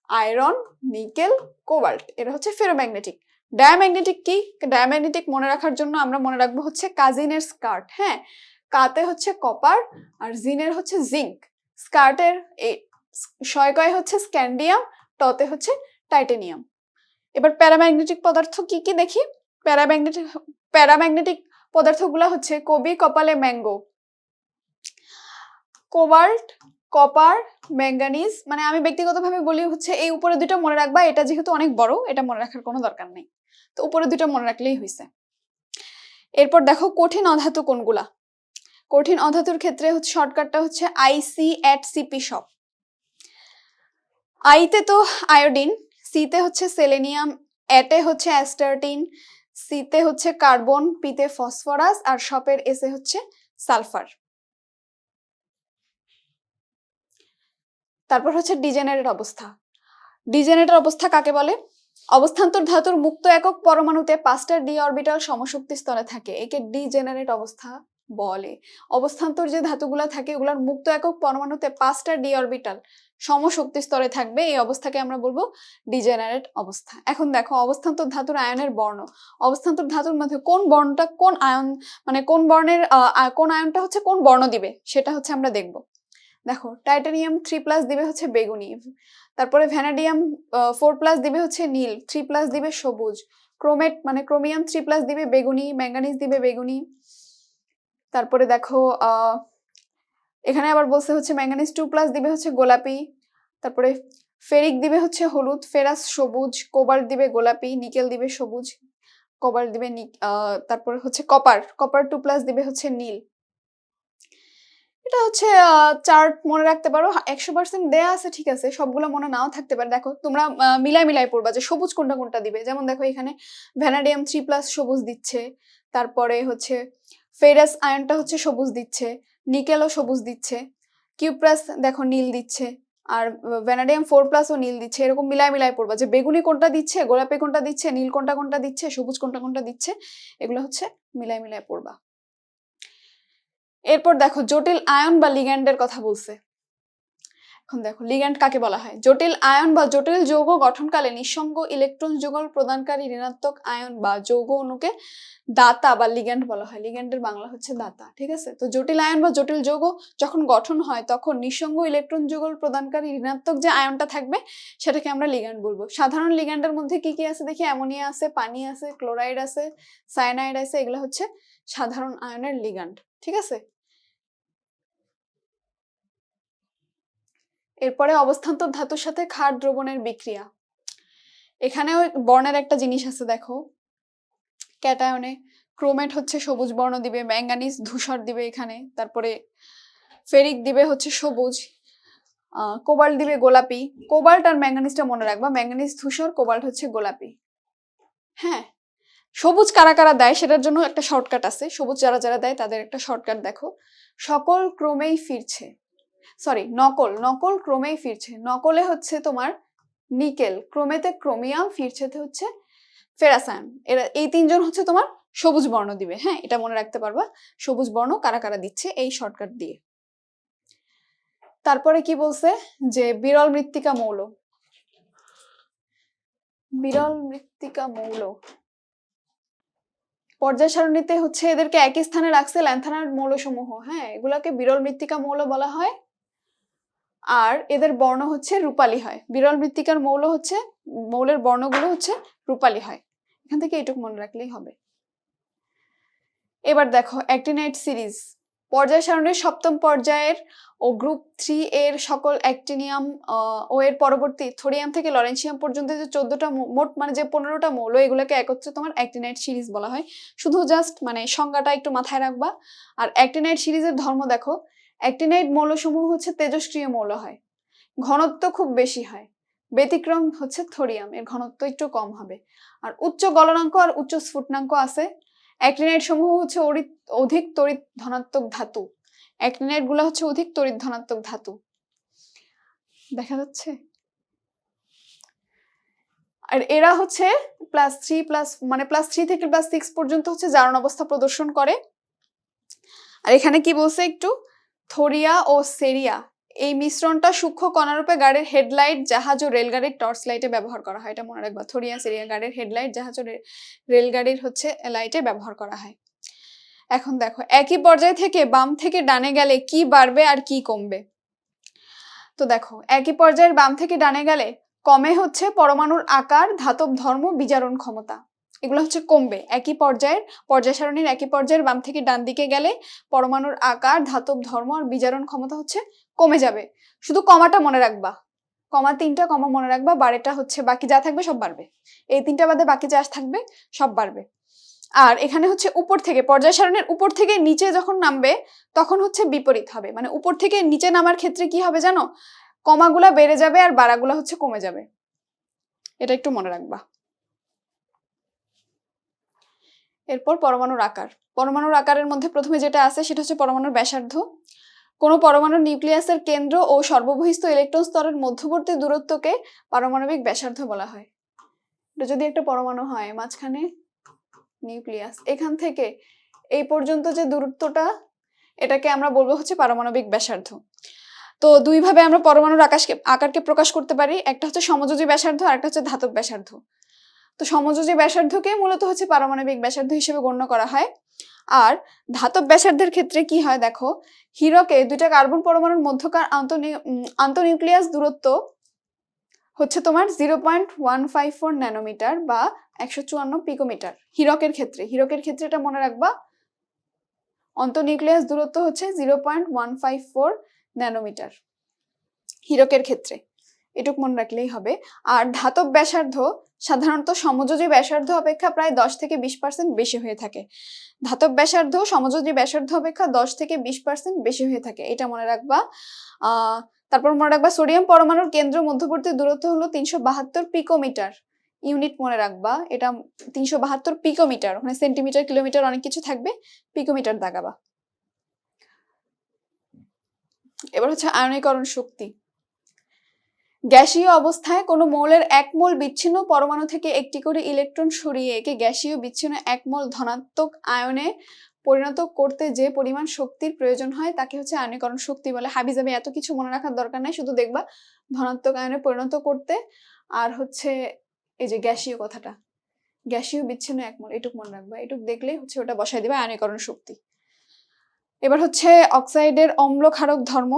আয়রন, নিকেল, কোবাল্ট, এরা হচ্ছে ফেরোম্যাগনেটিক। ডায়াম্যাগনেটিক কি? ডায়াম্যাগনেটিক মনে রাখার জন্য আমরা মনে রাখবো হচ্ছে কাজিনের স্কার্ট। হ্যাঁ, কাতে হচ্ছে কপার আর জিনের হচ্ছে জিঙ্ক। স্কার্টের শয়কয় হচ্ছে স্ক্যান্ডিয়াম, টতে হচ্ছে টাইটেনিয়াম। এবার প্যারাম্যাগনেটিক পদার্থ কি কি দেখি। প্যারাম্যাগনেটিক পদার্থগুলো হচ্ছে কবি, কপালে, ম্যাঙ্গো। কোবাল্ট, কপার, ম্যাঙ্গানিজ, মানে আমি ব্যক্তিগতভাবে বলি হচ্ছে এই উপরে দুটো মনে রাখবা, এটা যেহেতু অনেক বড় এটা মনে রাখার কোনো দরকার নেই, তো উপরে দুটো মনে রাখলেই হয়েছে। এরপর দেখো কঠিন অধাতু কোনগুলা। কঠিন অধাতুর ক্ষেত্রে হচ্ছে শর্টকাটটা হচ্ছে আইসি এট সিপি সব। আইতে তো আয়োডিন, সিতে হচ্ছে সেলেনিয়াম, এটে হচ্ছে অ্যাস্টার্টিন, সিতে হচ্ছে কার্বন, পিতে ফসফরাস, আর সপের এসে হচ্ছে সালফার। তারপর হচ্ছে ডিজেনারেট অবস্থা। ডিজেনারেট অবস্থা কাকে বলে? অবস্থান্তর ধাতুর মুক্ত একক পরমাণুতে 5টা ডি অরবিটাল সমশক্তি স্তরে থাকে, একে ডিজেনারেট অবস্থা বলে। অবস্থান্তর যে ধাতুগুলা থাকে ওগুলার মুক্ত একক পরমাণুতে 5টা ডি অরবিটাল সমশক্তি স্তরে থাকবে, এই অবস্থাকে আমরা বলবো ডিজেনারেট অবস্থা। এখন দেখো অবস্থান্তর ধাতুর আয়নের বর্ণ। অবস্থান্তর ধাতুর মধ্যে কোন বর্ণটা কোন আয়ন, মানে কোন বর্ণের কোন আয়নটা হচ্ছে কোন বর্ণ দিবে সেটা হচ্ছে আমরা দেখব। দেখো টাইটানিয়াম 3+ দিবে হচ্ছে বেগুনি, তারপরে ভ্যানাডিয়াম 4+ দিবে হচ্ছে নীল, 3+ দিবে সবুজ, ক্রোমেট মানে ক্রোমিয়াম 3+ দিবে বেগুনি, ম্যাঙ্গানিজ দিবে বেগুনি। তারপরে দেখো এখানে আবার বলছে হচ্ছে ম্যাঙ্গানিজ 2+ দিবে হচ্ছে গোলাপি, তারপরে ফেরিক দিবে হচ্ছে হলুদ, ফেরাস সবুজ, কোবাল্ট দিবে গোলাপি, নিকেল দিবে সবুজ, কোবাল্ট দিবে তারপরে হচ্ছে কপার 2+ দিবে হচ্ছে নীল। এটা হচ্ছে চার্ট মনে রাখতে পারো, 100% দেয়া আছে, ঠিক আছে, সবগুলো মনে নাও থাকতে পারে। দেখো তোমরা মিলাই পড়বা যে সবুজ কোনটা কোনটা দিবে। যেমন দেখো এখানে ভ্যানাডিয়াম 3+ সবুজ দিচ্ছে, তারপরে হচ্ছে ফেরাস আয়নটা হচ্ছে সবুজ দিচ্ছে, নিকেলও সবুজ দিচ্ছে, কিউপ্রাস দেখো নীল দিচ্ছে, আর ভ্যানাডিয়াম 4+ ও নীল দিচ্ছে। এরকম মিলাই পড়বা যে বেগুনি কোনটা দিচ্ছে, গোলাপি কোনটা দিচ্ছে, নীল কোনটা দিচ্ছে, সবুজ কোনটা দিচ্ছে, এগুলো হচ্ছে মিলাই পড়বা। এরপর দেখো জটিল আয়ন বা লিগ্যান্ডের কথা বলছে। এখন দেখো লিগ্যান্ড কাকে বলা হয়? জটিল আয়ন বা জটিল যৌগ গঠনকালে নিঃসঙ্গ ইলেকট্রন যুগল প্রদানকারী ঋণাত্মক আয়ন বা যৌগ অণুকে দাতা বা লিগ্যান্ড বলা হয়। লিগ্যান্ডের বাংলা হচ্ছে দাতা, ঠিক আছে? তো জটিল আয়ন বা জটিল যৌগ যখন গঠন হয় তখন নিঃসঙ্গ ইলেকট্রন যুগল প্রদানকারী ঋণাত্মক যে আয়নটা থাকবে সেটাকে আমরা লিগ্যান্ড বলবো। সাধারণ লিগ্যান্ডের মধ্যে কি কি আছে দেখি? অ্যামোনিয়া আছে, পানি আছে, ক্লোরাইড আছে, সায়ানাইড আছে, এগুলো হচ্ছে সাধারণ আয়নের লিগ্যান্ড, ঠিক আছে? এরপরে অবস্থান্তর ধাতুর সাথে ক্ষার দ্রবণের বিক্রিয়া। এখানেও বর্ণের একটা জিনিস আছে, দেখো ক্যাটায়নে ক্রোমেট হচ্ছে সবুজ বর্ণ দিবে, ম্যাঙ্গানিজ ধূসর দিবে এখানে, তারপরে ফেরিক দিবে হচ্ছে সবুজ, কোবাল্ট দিবে গোলাপি। কোবাল্ট আর ম্যাঙ্গানিজটা মনে রাখবা, ম্যাঙ্গানিজ ধূসর, কোবাল্ট হচ্ছে গোলাপি। হ্যাঁ, সবুজ কারা কারা দেয় সেটার জন্য একটা শর্টকাট আছে, সবুজ যারা যারা দেয় তাদের একটা শর্টকাট দেখো। সকল ক্রমেই ফিরছে, সরি নকল ক্রমেই ফিরছে। নকলে হচ্ছে তোমার নিকেল, ক্রোমেতে ক্রোমিয়াম, ফিরছেতে হচ্ছে ফেরাসান। এরা এই তিনজন হচ্ছে তোমার সবুজ বর্ণ দিবে। হ্যাঁ, এটা মনে রাখতে পারবা, সবুজ বর্ণ কারা কারা দিচ্ছে এই শর্টকাট দিয়ে। তারপরে কি বলছে যে বিরল মৃত্তিকা মৌল। বিরল মৃত্তিকা মৌল পর্যায় সারণীতে হচ্ছে এদেরকে একই স্থানে রাখছে ল্যান্থানার মৌলসমূহ। হ্যাঁ, এগুলাকে বিরল মৃত্তিকা মৌল বলা হয় আর এদের বর্ণ হচ্ছে রূপালী হয়। বিরল মৃত্তিকার মৌল হচ্ছে, মৌলের বর্ণগুলো হচ্ছে রূপালী হয়। এখান থেকে এটুকু মনে রাখলেই হবে। এবার দেখো অ্যাক্টিনাইড সিরিজ। পর্যায় সারণীর সপ্তম পর্যায়ের ও গ্রুপ 3 এর সকল অ্যাক্টিনিয়াম ও এর পরবর্তী থোরিয়াম থেকে লরেন্সিয়াম পর্যন্ত যে 14টা মোট মানে যে 15টা মৌল, এগুলোকে একত্রে তোমার অ্যাক্টিনাইড সিরিজ বলা হয়। শুধু জাস্ট মানে সংজ্ঞাটা একটু মাথায় রাখবা। আর অ্যাক্টিনাইড সিরিজের ধর্ম দেখো, অ্যাক্টিনাইড মৌলসমূহ হচ্ছে তেজস্ক্রিয় মৌল হয়, ঘনত্ব খুব বেশি হয়। ব্যতিক্রম হচ্ছে থোরিয়াম, এর ঘনত্ব একটু কম হবে। আর উচ্চ গলনাঙ্ক আর উচ্চ স্ফুটনাঙ্ক আছে। অ্যাক্টিনাইড সমূহ হচ্ছে অধিক তড়িৎ ধনাত্মক ধাতু। অ্যাক্টিনাইড গুলো হচ্ছে অধিক তড়িৎ ধনাত্মক ধাতু, দেখা যাচ্ছে? আর এরা হচ্ছে +3 থেকে +6 পর্যন্ত হচ্ছে জারণ অবস্থা প্রদর্শন করে। আর এখানে কি বলছে একটু, থোরিয়া ও সেরিয়া এই মিশ্রণটা সূক্ষ্ম কণারূপে গাড়ির হেডলাইট, জাহাজ ও রেলগাড়ির টর্চ লাইটে ব্যবহার করা হয়। এটা মনে রাখবা, থোরিয়া সেরিয়া গাড়ির হেডলাইট, জাহাজ ও রেলগাড়ির হচ্ছে লাইটে ব্যবহার করা হয়। এখন দেখো একই পর্যায় থেকে বাম থেকে ডানে গেলে কি বাড়বে আর কি কমবে। তো দেখো একই পর্যায়ের বাম থেকে ডানে গেলে কমে হচ্ছে পরমাণুর আকার, ধাতব ধর্ম, বিজারণ ক্ষমতা, এগুলো হচ্ছে কমবে। একই পর্যায় সারণীর একই পর্যায়ের বাম থেকে ডান দিকে গেলে পরমাণুর আকার, ধাতব ধর্ম আর বিজারণ ক্ষমতা হচ্ছে কমে যাবে। শুধু কমাটা মনে রাখবা, কমা 3টা কমা মনে রাখবা, বারেটা হচ্ছে বাকি যা থাকবে সব বাড়বে। এই 3টা বাদে বাকি যা থাকবে সব বাড়বে। আর এখানে হচ্ছে উপর থেকে, পর্যায় সারণীর উপর থেকে নিচে যখন নামবে তখন হচ্ছে বিপরীত হবে। মানে উপর থেকে নিচে নামার ক্ষেত্রে কি হবে জানো, কমাগুলা বেড়ে যাবে আর বাড়াগুলা হচ্ছে কমে যাবে, এটা একটু মনে রাখবা। এরপর পরমাণুর আকার। পরমাণুর আকারের মধ্যে প্রথমে যেটা আছে সেটা হচ্ছে পরমাণুর ব্যাসার্ধ। কোন পরমাণুর নিউক্লিয়াসের কেন্দ্র ও সর্ববহিস্থ ইলেকট্রন স্তরের মধ্যবর্তী দূরত্বকে পারমাণবিক ব্যাসার্ধ বলা হয়। এটা যদি একটা পরমাণু হয়, মাঝখানে নিউক্লিয়াস, এখান থেকে এই পর্যন্ত যে দূরত্বটা, এটাকে আমরা বলবো হচ্ছে পারমাণবিক ব্যাসার্ধ। তো দুই ভাবে আমরা পরমাণুর আকারকে প্রকাশ করতে পারি, একটা হচ্ছে সমযোজী ব্যাসার্ধ আর একটা হচ্ছে ধাতব ব্যাসার্ধ। তো সমযোজী ব্যাসার্ধকে মূলত হচ্ছে পারমাণবিক ব্যাসার্ধ হিসেবে গণ্য করা হয়। আর ধাতব ব্যাসার্ধের ক্ষেত্রে কি হয় দেখো, হীরকে 2টা কার্বন পরমাণুর মধ্যকার আন্তঃনিউক্লিয়াস দূরত্ব হচ্ছে তোমার 0.154 ন্যানোমিটার বা 154 পিকোমিটার। হীরকের ক্ষেত্রে এটা মনে রাখবা, আন্তঃনিউক্লিয়াস দূরত্ব হচ্ছে 0.154 ন্যানোমিটার হীরকের ক্ষেত্রে, এটুকু মনে রাখলেই হবে। আর ধাতব ব্যাসার্ধ সাধারণত সমযোজী ব্যাসার্ধ অপেক্ষা প্রায় 10 থেকে 20% বেশি হয়ে থাকে। ধাতব ব্যাসার্ধ সমযোজী ব্যাসার্ধ অপেক্ষা 10 থেকে 20% বেশি হয়ে থাকে, এটা মনে রাখবা। তারপর মনে রাখবা সোডিয়াম পরমাণুর কেন্দ্র মধ্যবর্তী দূরত্ব হলো 372 পিকোমিটার। ইউনিট মনে রাখবা, এটা 372 পিকোমিটার, ওখানে সেন্টিমিটার কিলোমিটার অনেক কিছু থাকবে, পিকোমিটার দাগাবা। এবার হচ্ছে আয়নীকরণ শক্তি। গ্যাসীয় অবস্থায় কোনো মৌলের 1 মোল বিচ্ছিন্ন পরমাণু থেকে একটি করে ইলেকট্রন সরিয়ে একে গ্যাসীয় বিচ্ছিন্ন 1 মোল ধনাত্মক আয়নে পরিণত করতে যে পরিমাণ শক্তির প্রয়োজন হয় তাকে হচ্ছে আয়নীকরণ শক্তি বলে। হাবিজাবি এত কিছু মনে রাখার দরকার নাই, শুধু দেখবা ধনাত্মক আয়নে পরিণত করতে। আর হচ্ছে এই যে গ্যাসীয় কথাটা, গ্যাসীয় বিচ্ছিন্ন এক মোল, এটুক মনে রাখবা, এটুক দেখলে হচ্ছে ওটা বসাই দিবা আয়নীকরণ শক্তি। এবার হচ্ছে অক্সাইডের অম্ল ক্ষারক ধর্ম।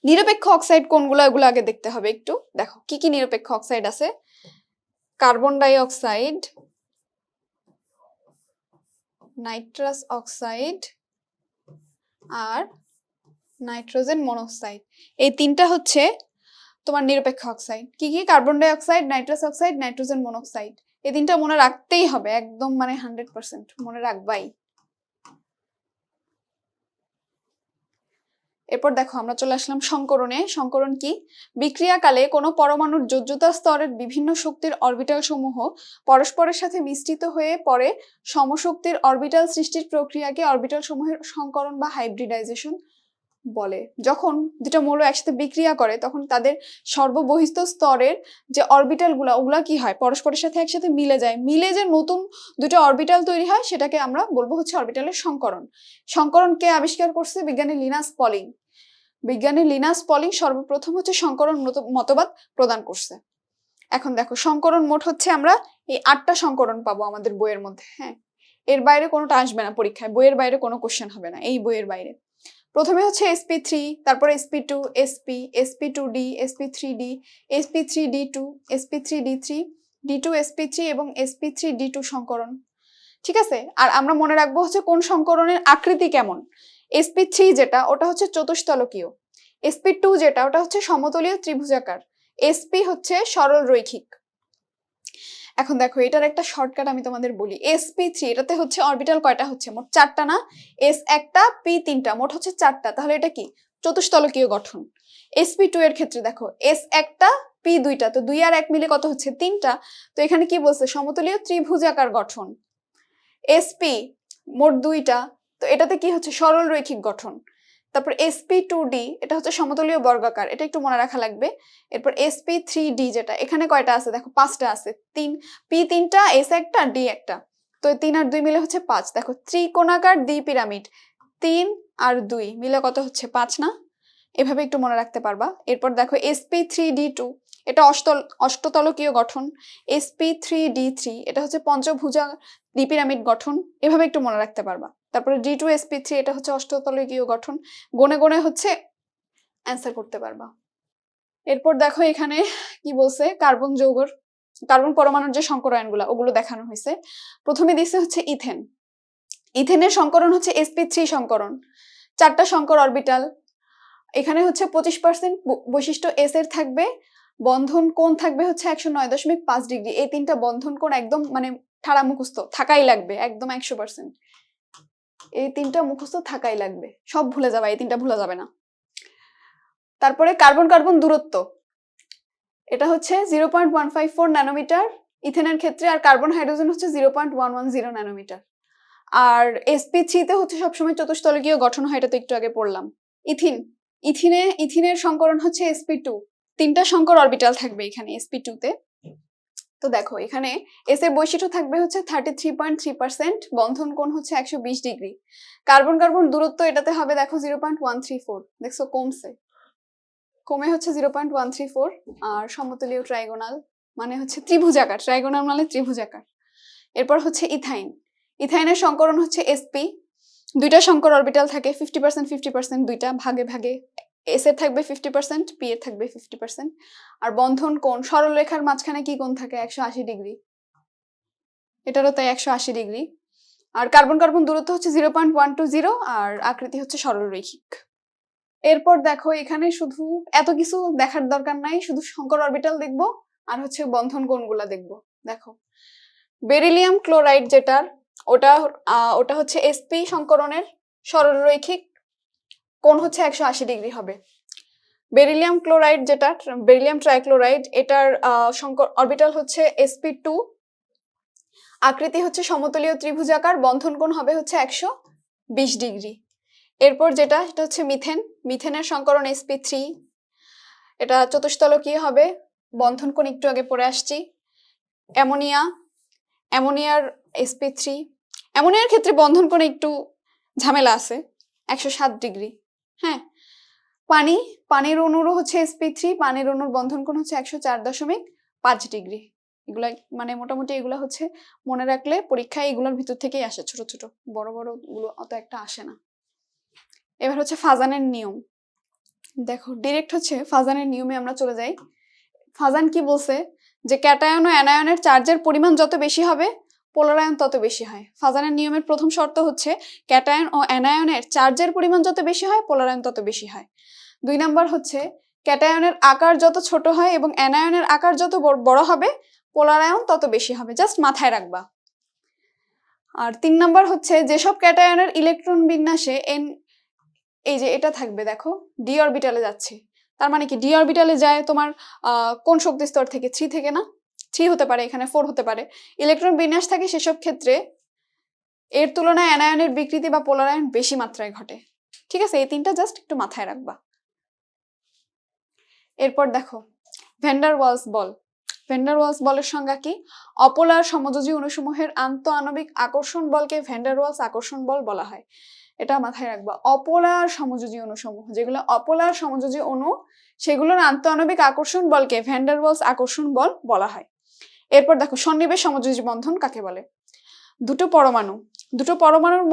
নিরপেক্ষ অক্সাইড কোনগুলো এগুলো আগে দেখতে হবে একটু। দেখো কি কি নিরপেক্ষ অক্সাইড আছে। Carbon dioxide, nitrous oxide আর নাইট্রোজেন মনোক্সাইড, এই তিনটা হচ্ছে তোমার নিরপেক্ষ অক্সাইড। কি কি? Carbon dioxide, nitrous oxide, nitrogen monoxide. এই তিনটা মনে রাখতেই হবে, একদম মানে 100% মনে রাখবাই। এরপর দেখো আমরা চলে আসলাম সংকরণে। সংকরণ কি? বিক্রিয়াকালে কোনো পরমাণুর যোজ্যতা স্তরের বিভিন্ন শক্তির অরবিটাল সমূহ পরস্পরের সাথে মিশ্রিত হয়ে পরে সমশক্তির অরবিটাল সৃষ্টির প্রক্রিয়াকে অরবিটাল সমূহের সংকরণ বা হাইব্রিডাইজেশন বলে। যখন দুটো মৌল একসাথে বিক্রিয়া করে তখন তাদের সর্ববহিস্থ স্তরের যে অরবিটাল ওগুলা কি হয়, পরস্পরের সাথে একসাথে মিলে যায়, মিলে যে নতুন দুটো অরবিটাল তৈরি হয় সেটাকে আমরা বলবো হচ্ছে অরবিটালের সংকরণ। সংকরণ কে আবিষ্কার করছে? বিজ্ঞানী লিনাস পলিং। বিজ্ঞানী লিনাস পলিং সর্বপ্রথম হচ্ছে সংকরণ মতবাদ প্রদান করছে। এখন দেখো সংকরণ মোট হচ্ছে আমরা এই 8টা সংকরণ পাবো আমাদের বইয়ের মধ্যে। হ্যাঁ, এর বাইরে কোনোটা আসবে না পরীক্ষায়, বইয়ের বাইরে কোনো কোশ্চেন হবে না এই বইয়ের বাইরে। প্রথমে হচ্ছে sp3, তারপরে sp2, sp, sp2d, sp3d, sp3d2, sp3d3, d2 sp3 এবং sp3d2 সংকরণ। ঠিক আছে, আর আমরা মনে রাখবো হচ্ছে কোন সংকরণের আকৃতি কেমন। sp3 যেটা ওটা হচ্ছে চতুস্তলকীয়, sp2 যেটা ওটা হচ্ছে সমতলীয় ত্রিভুজাকার, sp হচ্ছে সরল রৈখিক। এখন দেখো এটার একটা শর্টকাট আমি তোমাদের বলি। sp3 এটাতে হচ্ছে অরবিটাল কয়টা হচ্ছে? মোট 4টা না? s একটা, p 3টা, মোট হচ্ছে 4টা। তাহলে এটা কি? চতুস্তলকীয় গঠন। sp2 এর ক্ষেত্রে দেখো s একটা, p 2টা, তো 2 আর 1 মিলে কত হচ্ছে? 3টা। তো এখানে কি বলছে? সমতলীয় ত্রিভুজাকার গঠন। sp মোট 2টা, তো এটাতে কি হচ্ছে? সরল রৈখিক গঠন। তারপর sp2d এটা হচ্ছে সমতলীয় বর্গাকার, এটা একটু মনে রাখা লাগবে। এরপর sp3d যেটা এখানে কয়টা আছে? দেখো 5টা আছে, 3 p 3টা, s একটা, d একটা, তো 3 আর 2 মিলে হচ্ছে 5। দেখো ত্রিকোণাকার দ্বি পিরামিড, 3 আর 2 মিলে কত হচ্ছে? 5 না? এভাবে একটু মনে রাখতে পারবা। এরপর দেখো sp3d2 এটা অষ্টতলকীয় গঠন, sp3d3 এটা হচ্ছে পঞ্চভুজা দ্বিপিরামিড গঠন, এভাবে একটু মনে রাখতে পারবা। তারপরে d2 sp3 এটা হচ্ছে অষ্টতলকীয় গঠন, গনে গনে হচ্ছে অ্যান্সার করতে পারবা। এরপর দেখো এখানে কি বলছে, কার্বন পরমাণুর যে সংকর আয়নগুলো ওগুলো দেখানো হয়েছে। প্রথমে দিচ্ছে হচ্ছে ইথেন। ইথেনের সংকরণ হচ্ছে sp3 সংকরণ, 4টা সংকর অরবিটাল। এখানে হচ্ছে 25% বৈশিষ্ট্য s এর থাকবে, বন্ধন কোণ থাকবে হচ্ছে 109.5 ডিগ্রি। এই 3টা বন্ধন কোণ একদম মানে ঠাড়া মুখস্থ থাকাই লাগবে, একদম 100%। এই 3টা মুখস্থ থাকাই লাগবে, সব ভুলে যাবে, এই 3টা ভুলে যাবে না। তারপরে কার্বন কার্বন দূরত্ব এটা হচ্ছে 0.154 ন্যানোমিটার ইথেনের ক্ষেত্রে, আর কার্বন হাইড্রোজেন হচ্ছে 0.110 ন্যানোমিটার। আর sp3 তে হচ্ছে সবসময় চতুস্তলকীয় গঠন হয়, এটা তো একটু আগে পড়লাম। ইথিনের সংকরণ হচ্ছে sp2, 3টা সংকর অরবিটাল থাকবে এখানে sp2 তে। তো দেখো এখানে s এর বৈশিষ্ট্য থাকবে হচ্ছে 33.3%, বন্ধন কোণ হচ্ছে 120 ডিগ্রি। কার্বন কার্বন দূরত্ব এটাতে হবে দেখো 0.134, দেখছো কমে হচ্ছে 0.134। আর সমতলীয় ট্রাইগোনাল মানে হচ্ছে ত্রিভুজাকার, ট্রাইগোনাল মানে ত্রিভুজাকার। এরপর হচ্ছে ইথাইনের সংকরণ হচ্ছে sp, 2টা সংকর অরবিটাল থাকে, 50% 50%, 2টা ভাগে ভাগে, s এর থাকবে 50%, p এর থাকবে 50%। আর বন্ধন কোণ সরল রেখার মাঝখানে কি কোণ থাকে? 180 ডিগ্রি, এটারও তাই 180 ডিগ্রি। আর কার্বন কার্বন দূরত্ব হচ্ছে 0.120, আর আকৃতি হচ্ছে সরল রৈখিক। এরপর দেখো এখানে শুধু এত কিছু দেখার দরকার নাই, শুধু সংকর অরবিটাল দেখবো আর হচ্ছে বন্ধন কোণগুলা দেখবো। দেখো বেরিলিয়াম ক্লোরাইড যেটার ওটা হচ্ছে sp সংকরণের সরল রৈখিক কোণ হচ্ছে 180 ডিগ্রি হবে। বেরিলিয়াম ক্লোরাইড যেটা বেরিলিয়াম ট্রাইক্লোরাইড এটার সংকর অরবিটাল হচ্ছে sp2, আকৃতি হচ্ছে সমতলীয় ত্রিভুজাকার, বন্ধন কোণ হবে হচ্ছে 120 ডিগ্রি। এরপর যেটা এটা হচ্ছে মিথেনের সংকরণ sp3, এটা চতুস্তলকীয় হবে, বন্ধন কোণ একটু আগে পড়ে আসছি। অ্যামোনিয়ার sp3, অ্যামোনিয়ার ক্ষেত্রে বন্ধন কোণে একটু ঝামেলা আছে, 107 ডিগ্রি। হ্যাঁ, পানির অণুরও হচ্ছে sp3, পানির অণুর বন্ধন কোণ হচ্ছে 104.5 ডিগ্রি। এগুলা মানে মোটামুটি এগুলা হচ্ছে মনে রাখলে পরীক্ষায় এগুলোর ভিতর থেকেই আসে, ছোট ছোট, বড় বড় গুলো অত একটা আসে না। এবার হচ্ছে ফাজানের নিয়ম। দেখো ডিরেক্ট হচ্ছে ফাজানের নিয়মে আমরা চলে যাই। ফাজান কি বলছে যে ক্যাটায়ন ও অ্যানায়নের চার্জের পরিমাণ যত বেশি হবে পোলারায়ন তত বেশি হয়। ফাজানের নিয়মের প্রথম শর্ত হচ্ছে ক্যাটায়ন ও অ্যানায়নের চার্জের পরিমাণ যত বেশি হয় পোলারায়ন তত বেশি হয়। 2 নাম্বার হচ্ছে ক্যাটায়নের আকার যত ছোট হয় এবং অ্যানায়নের আকার যত বড় হবে পোলারায়ন তত বেশি হবে, জাস্ট মাথায় রাখবা। আর 3 নাম্বার হচ্ছে যেসব ক্যাটায়নের ইলেকট্রন বিন্যাসে এই যে এটা থাকবে, দেখো ডি অরবিটালে যাচ্ছে, তার মানে কি ডি অরবিটালে যায় তোমার কোন শক্তি স্তর থেকে? 3 থেকে না? 3 হতে পারে, এখানে 4 হতে পারে। ইলেকট্রন বিন্যাস থাকে সেসব ক্ষেত্রে এর তুলনায় অ্যানায়নের বিকৃতি বা পোলারায়ন বেশি মাত্রায় ঘটে। ঠিক আছে, এই 3টা জাস্ট একটু মাথায় রাখবা। এরপর দেখো ভ্যান ডার ওয়ালস বল। ভ্যান ডার ওয়ালস বলের সংজ্ঞা কি? অপোলার সমযোজী অণুসমূহের আন্তঃআণবিক আকর্ষণ বলকে ভ্যান ডার ওয়ালস আকর্ষণ বল বলা হয়। এটা মাথায় রাখবা। অপোলার সমযোজী অণুসমূহ, যেগুলো অপোলার সমযোজী অণু, সেগুলোর আন্তঃআণবিক আকর্ষণ বলকে ভ্যান ডার ওয়ালস আকর্ষণ বল বলা হয়। এরপর দেখো সন্নিবেশ সমযোজী বন্ধন কাকে বলে? দুটো পরমাণুর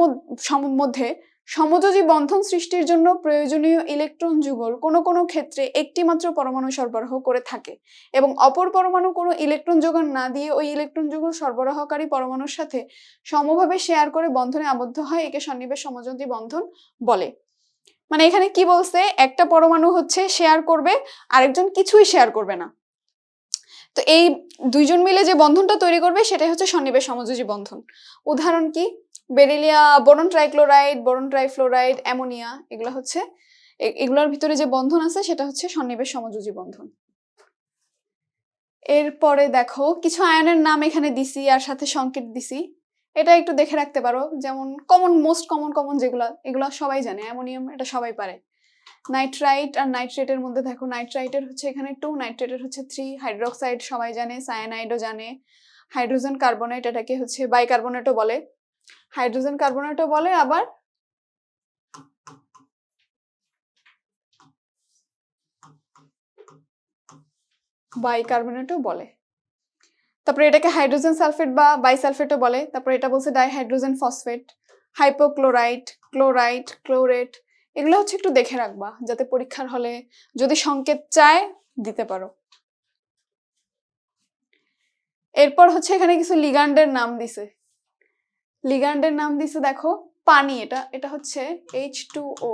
মধ্যে সমযোজী বন্ধন সৃষ্টির জন্য প্রয়োজনীয় ইলেকট্রন যুগল কোনো কোনো ক্ষেত্রে একটি মাত্র পরমাণু সরবরাহ করে থাকে এবং অপর পরমাণু কোনো ইলেকট্রন যোগান না দিয়ে ওই ইলেকট্রন যুগল সরবরাহকারী পরমাণুর সাথে সমভাবে শেয়ার করে বন্ধনে আবদ্ধ হয়, একে সন্নিবেশ সমযোজী বন্ধন বলে। মানে এখানে কি বলছে, একটা পরমাণু হচ্ছে শেয়ার করবে, আরেকজন কিছুই শেয়ার করবে না, তো এই দুইজন মিলে যে বন্ধনটা তৈরি করবে সেটাই হচ্ছে সন্নিবেশ সমযোজী বন্ধন। উদাহরণ কি? Beryllia, boron trichloride, boron trifluoride, ammonia, এগুলো হচ্ছে এগুলোর ভিতরে যে বন্ধন আছে সেটা হচ্ছে সন্নিবেশ সমযোজী বন্ধন। এরপরে দেখো কিছু আয়নের নাম এখানে দিছি আর সাথে সংকেত দিছি, এটা একটু দেখে রাখতে পারো। যেমন মোস্ট কমন যেগুলা, এগুলা সবাই জানে। অ্যামোনিয়াম, এটা সবাই পারে। নাইট্রাইট আর নাইট্রেটের মধ্যে দেখো নাইট্রাইটের হচ্ছে এখানে 2, নাইট্রেটের হচ্ছে 3। হাইড্রোক্সাইড সবাই জানে, সায়ানাইডও জানে। হাইড্রোজেন কার্বনেট, এটাকে হচ্ছে বাইকার্বনেটও বলে, হাইড্রোজেন কার্বনেটও বলে, আবার বাইকার্বনেটও বলে। তারপরে এটাকে হাইড্রোজেন সালফেট বা বাইসালফেটও বলে। তারপরে এটা বলছে dihydrogen phosphate, hypochlorite, chlorite, chlorate, এগুলো হচ্ছে একটু দেখে রাখবা যাতে পরীক্ষার হলে যদি সংকেত চায় দিতে পারো। এরপর হচ্ছে এখানে কিছু লিগ্যান্ডের নাম দিছে। দেখো পানি, এটা হচ্ছে H2O,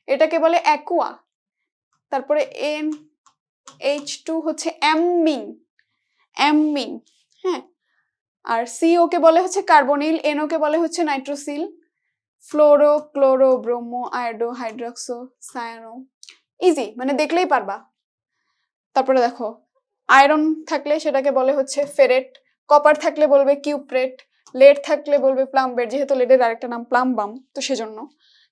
এটাকে বলে অ্যাকুয়া। তারপরে NH2 হচ্ছে অ্যামিন, হ্যাঁ। আর CO কে বলে হচ্ছে কার্বনিল, NO কে বলে হচ্ছে nitrosyl, fluoro, chloro, bromo, iodo, hydroxo, cyano, easy, মানে দেখলেই পারবা। তারপরে দেখো আয়রন থাকলে সেটাকে বলে হচ্ছে ফেরেট, কপার থাকলে বলবে কিউপ্রেট, লেড থাকলে বলবে প্লাম্বেট, যেহেতু লেডের আরেকটা নাম প্লাম্বাম, তো সেজন্য।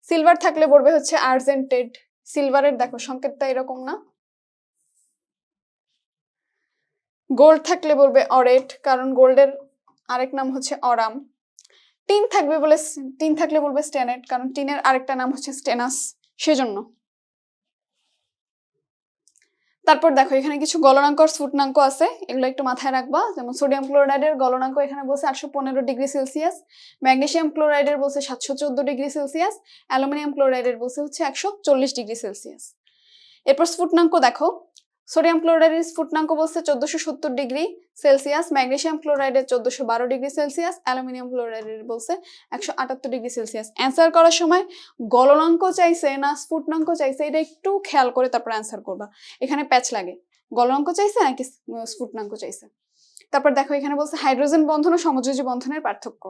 সিলভার থাকলে বলবে হচ্ছে আর্জেন্টেড। সিলভারের দেখো সংকেতটা এরকম না। গোল্ড থাকলে বলবে অরেট, কারণ গোল্ডের আরেক নাম হচ্ছে অরাম। টিন থাকলে বলবে স্টেনেট, কারণ টিনের আরেকটা নাম হচ্ছে স্টেনাস, সেজন্য। তারপর দেখো এখানে কিছু গলনাঙ্ক আর স্ফুটনাঙ্ক আছে, এগুলো একটু মাথায় রাখবা। যেমন সোডিয়াম ক্লোরাইডের গলনাঙ্ক এখানে বলছে 815 ডিগ্রি সেলসিয়াস, ম্যাগনেসিয়াম ক্লোরাইডের বলছে 714 ডিগ্রি সেলসিয়াস, অ্যালুমিনিয়াম ক্লোরাইডের বলছে হচ্ছে 140 ডিগ্রি সেলসিয়াস। এরপর স্ফুটনাঙ্ক দেখো, সোডিয়াম ক্লোরাইডের স্ফুটনাঙ্ক বলছে 1470 ডিগ্রি সেলসিয়াস, ম্যাগনেসিয়াম ক্লোরাইডের 1412 ডিগ্রি সেলসিয়াস, অ্যালুমিনিয়াম ক্লোরাইডের বলছে 178 ডিগ্রি সেলসিয়াস। অ্যান্সার করার সময় গলনাঙ্ক চাইছে না স্ফুটনাঙ্ক চাইছে, এটা একটু খেয়াল করে তারপর অ্যান্সার করবা, এখানে প্যাচ লাগে। গলনাঙ্ক চাইছে নাকি স্ফুটনাঙ্ক চাইছে। তারপর দেখো এখানে বলছে হাইড্রোজেন বন্ধন ও সমযোজী বন্ধনের পার্থক্য।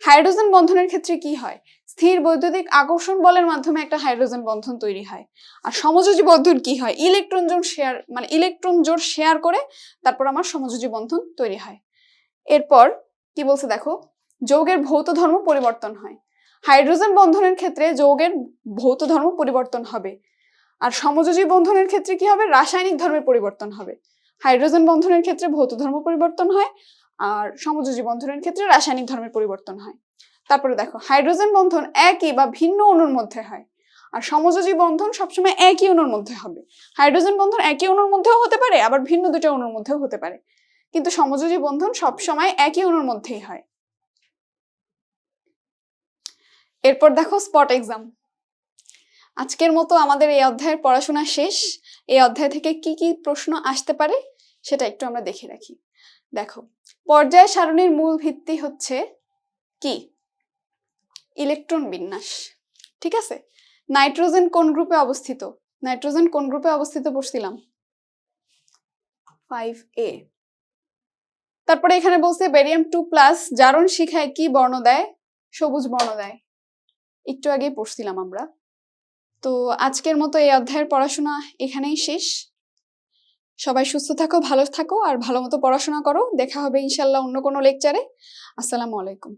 হাইড্রোজেন বন্ধনের ক্ষেত্রে কি হয়? স্থির বৈদ্যুতিক আকর্ষণ বলের মাধ্যমে একটা হাইড্রোজেন বন্ধন তৈরি হয়। আর সমযোজী বন্ধন কি হয়? ইলেকট্রন জোড় শেয়ার করে তারপর আমার সমযোজী বন্ধন তৈরি হয়। এরপর কি বলছে দেখো, যৌগের ভৌত ধর্ম পরিবর্তন হয়। হাইড্রোজেন বন্ধনের ক্ষেত্রে যৌগের ভৌত ধর্ম পরিবর্তন হবে, আর সমযোজী বন্ধনের ক্ষেত্রে কি হবে? রাসায়নিক ধর্মের পরিবর্তন হবে। হাইড্রোজেন বন্ধনের ক্ষেত্রে ভৌত ধর্ম পরিবর্তন হয়, আর সমযোজী বন্ধনের ক্ষেত্রে রাসায়নিক ধর্মের পরিবর্তন হয়। তারপরে দেখো হাইড্রোজেন বন্ধন একই বা ভিন্ন অণুর মধ্যে হয়, আর সমযোজী বন্ধন সবসময় একই অণুর মধ্যে হবে। হাইড্রোজেন বন্ধন একই অণুর মধ্যেও হতে পারে, আবার ভিন্ন দুটো অণুর মধ্যেও হতে পারে, কিন্তু সমযোজী বন্ধন সবসময় একই অণুর মধ্যেই হয়। এরপর দেখো স্পট এক্সাম। আজকের মতো আমাদের এই অধ্যায়ের পড়াশোনা শেষ। এই অধ্যায় থেকে কি কি প্রশ্ন আসতে পারে সেটা একটু আমরা দেখে রাখি। দেখো, পর্যায় সারণীর মূল ভিত্তি হচ্ছে কি? ইলেকট্রন বিন্যাস। ঠিক আছে, নাইট্রোজেন কোন গ্রুপে অবস্থিত? নাইট্রোজেন কোন গ্রুপে অবস্থিত পড়ছিলাম? 5A। তারপরে এখানে বলছে বেরিয়াম 2+ জারণ শিখায় কি বর্ণ দেয়? সবুজ বর্ণ দেয়। একটু আগেই পড়ছিলাম আমরা। তো আজকের মতো এই অধ্যায়ের পড়াশোনা এখানেই শেষ। সবাই সুস্থ থাকো, ভালো থাকো, আর ভালো মতো পড়াশোনা করো। দেখা হবে ইনশাল্লাহ অন্য কোনো লেকচারে। আসসালামু আলাইকুম।